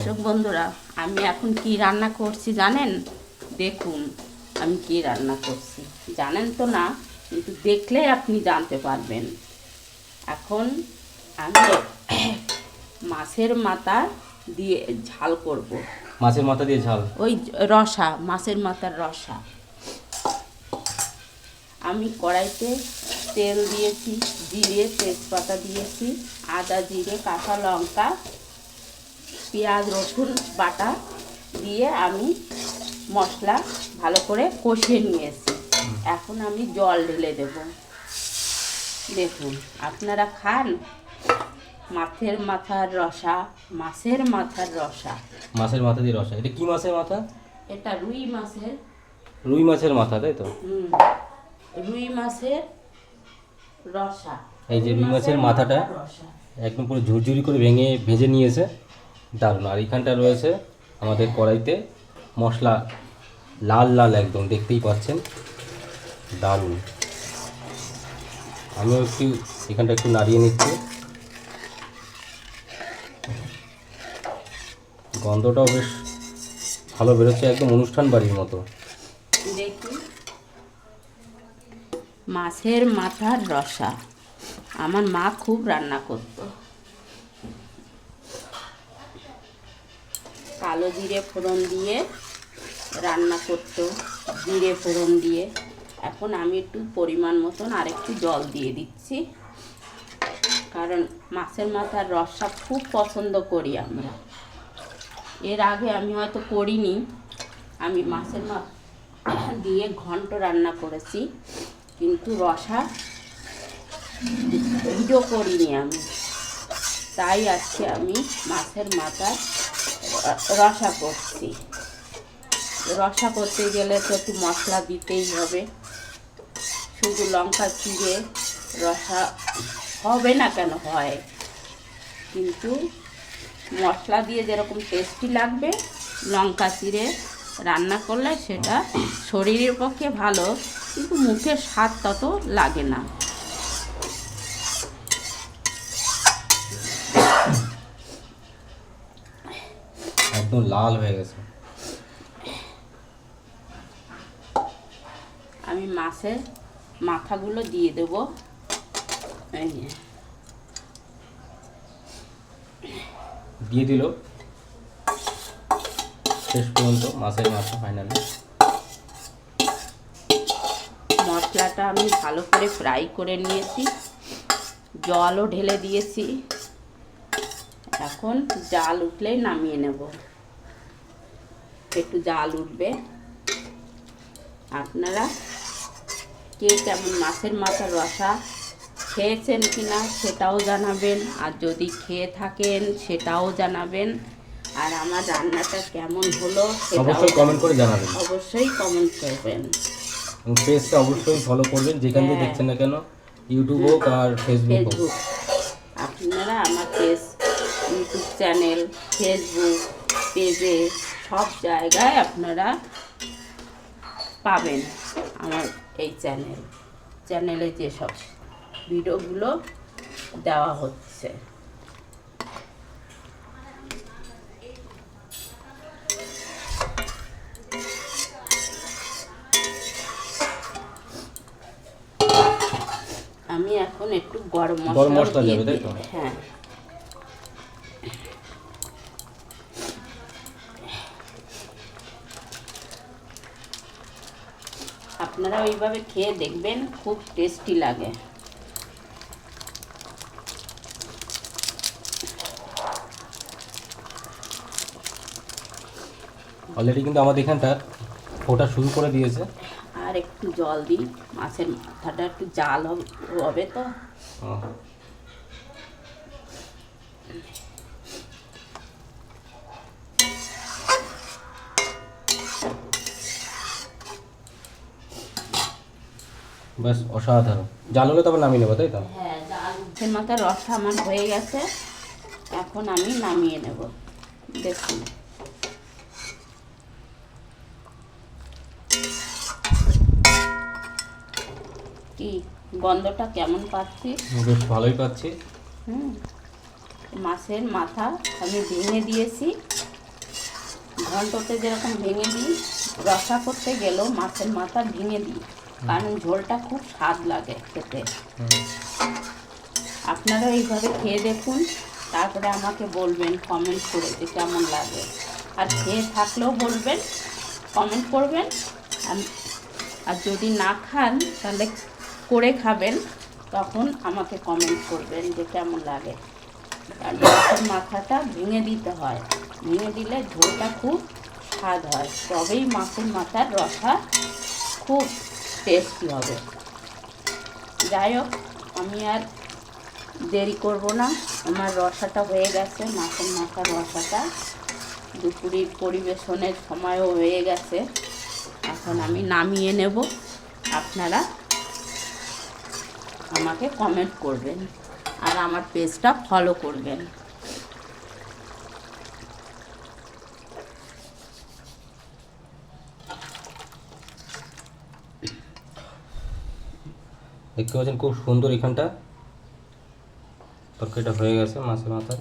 দর্শক বন্ধুরা, আমি এখন কি রান্না করছি জানেন? দেখুন আমি কি রান্না করছি। জানেন তো না, কিন্তু দেখলে আপনি জানতে পারবেন। এখন আমি মাছের মাথা দিয়ে ঝাল করব। মাছের মাথা দিয়ে ঝাল? ওই রসা, মাছের মাথার রসা। আমি কড়াইতে তেল দিয়েছি, জিরে তেজপাতা দিয়েছি, আদা জিরে কাঁচা লঙ্কা পেঁয়াজ রসুন বাটা দিয়ে আমি মশলা ভালো করে কষিয়ে নিয়েছি। এখন আমি জল ঢেলে দেব। দেখুন আপনারা খান মাছের মাথার রসা, মাছের মাথার রসা। মাছের মাথা দিয়ে রসা? এটা কি মাছের মাথা? এটা রুই মাছের। রুই মাছের মাথা, তাই তো? রুই মাছের রসা। এই যে রুই মাছের মাথাটা একদম পুরো ঝুরঝুরি করে ভেজে নিয়েছে, দারুণ। আর এখানটা রয়েছে আমাদের কড়াইতে মশলা, লাল লাল একদম, দেখতেই পাচ্ছেন, দারুণ। আমিও এখানটা একটু নাড়িয়ে নিচ্ছি। গন্ধটাও বেশ ভালো বেরোচ্ছে, একদম অনুষ্ঠান বাড়ির মতো। দেখি মাছের মাথার রসা আমার মা খুব রান্না করত। কালো জিরে ফোড়ন দিয়ে রান্না করতো, জিরে ফোড়ন দিয়ে। এখন আমি একটু পরিমাণ মতন আরেকটু জল দিয়ে দিচ্ছি, কারণ মাছের মাথার রসা খুব পছন্দ করি আমরা। এর আগে আমি হয়তো করিনি, আমি মাছের মাথা দিয়ে ঘন্ট রান্না করেছি, কিন্তু রসা ভিডিও করিনি আমি। তাই আজকে আমি মাছের মাথার রসা করছি। রসা করতে গেলে তো একটু মশলা দিতেই হবে। শুধু লঙ্কা চিড়ে রসা হবে না কেন, হয়, কিন্তু মশলা দিয়ে যেরকম টেস্টি লাগবে লঙ্কা চিড়ে রান্না করলে সেটা শরীরের পক্ষে ভালো, কিন্তু মুখের স্বাদ তত লাগে না। একদম লাল হয়ে গেছে। আমি মাছের মাথাগুলো দিয়ে দেব। এই দিয়ে দিল শেষ পর্যন্ত মাছের মাথা ফাইনালি। মশলাটা আমি ভালো করে ফ্রাই করে নিয়েছি, জলও ঢেলে দিয়েছি। এখন জাল উঠলেই নামিয়ে নেব। একটু জাল উঠবে। আপনারা কে কেমন মাছের মাথার রসা খেয়েছেন কিনা সেটাও জানাবেন, আর যদি খেয়ে থাকেন সেটাও জানাবেন। আর আমার রান্নাটা কেমন হলো অবশ্যই কমেন্ট করে জানাবেন। অবশ্যই কমেন্ট করবেন। পেজটা অবশ্যই ফলো করবেন, যেখান থেকে দেখছেন না কেন, ইউটিউব হোক আর ফেসবুক হোক। আপনারা আমার ইউটিউব চ্যানেল, ফেসবুক পেজে সব জায়গায় আপনারা পাবেন আমার এই চ্যানেলে যেসব ভিডিওগুলো দেওয়া হচ্ছে। আমি এখন একটু গরম মশলা যাবে, তাই তো? হ্যাঁ, আপনারা ওইভাবে খেয়ে দেখবেন, খুব টেস্টি লাগে। অলরেডি কিন্তু আমাদের এখানটা ফোটা শুরু করে দিয়েছে। আর একটু জল দিই, মাছের মাথাটা একটু জাল হবে তো। ব্যাস অসাধারণ। জাল হলে তবে নামিয়ে নেবো, তাই তো? হ্যাঁ, জাল মাছের মাথার রসা আমার হয়ে গেছে। এখন আমি নামিয়ে নেব। দেখুন কি গন্ধটা কেমন পাচ্ছি? বেশ ভালোই পাচ্ছি। মাছের মাথা আমি ভেঙে দিয়েছি, ঘন্টতে যেরকম ভেঙে দিই, রসা করতে গেলেও মাছের মাথা ভেঙে দিই, কারণ ঝোলটা খুব স্বাদ লাগে খেতে। আপনারা এইভাবে খেয়ে দেখুন, তারপরে আমাকে বলবেন কমেন্ট করে যে কেমন লাগে। আর খেয়ে থাকলেও বলবেন, কমেন্ট করবেন। আর যদি না খান তাহলে করে খাবেন, তখন আমাকে কমেন্ট করবেন যে কেমন লাগে। আর মাছের মাথাটা ভেঙে দিতে হয়, ভেঙে দিলে ঝোলটা খুব স্বাদ হয়, তবেই মাছের মাথার রসা খুব টেস্টি হবে। যাই হোক, আমি আর দেরি করব না, আমার রসাটা হয়ে গেছে, মাছের মাথার রসাটা দুপুরের পরিবেশনের সময়ও হয়ে গেছে। এখন আমি নামিয়ে নেব, আপনারা আমাকে কমেন্ট করবেন আর আমার পেজটা ফলো করবেন। দেখতে পাচ্ছেন খুব সুন্দর এখানটা তরকারিটা হয়ে গেছে মাছের মাথার।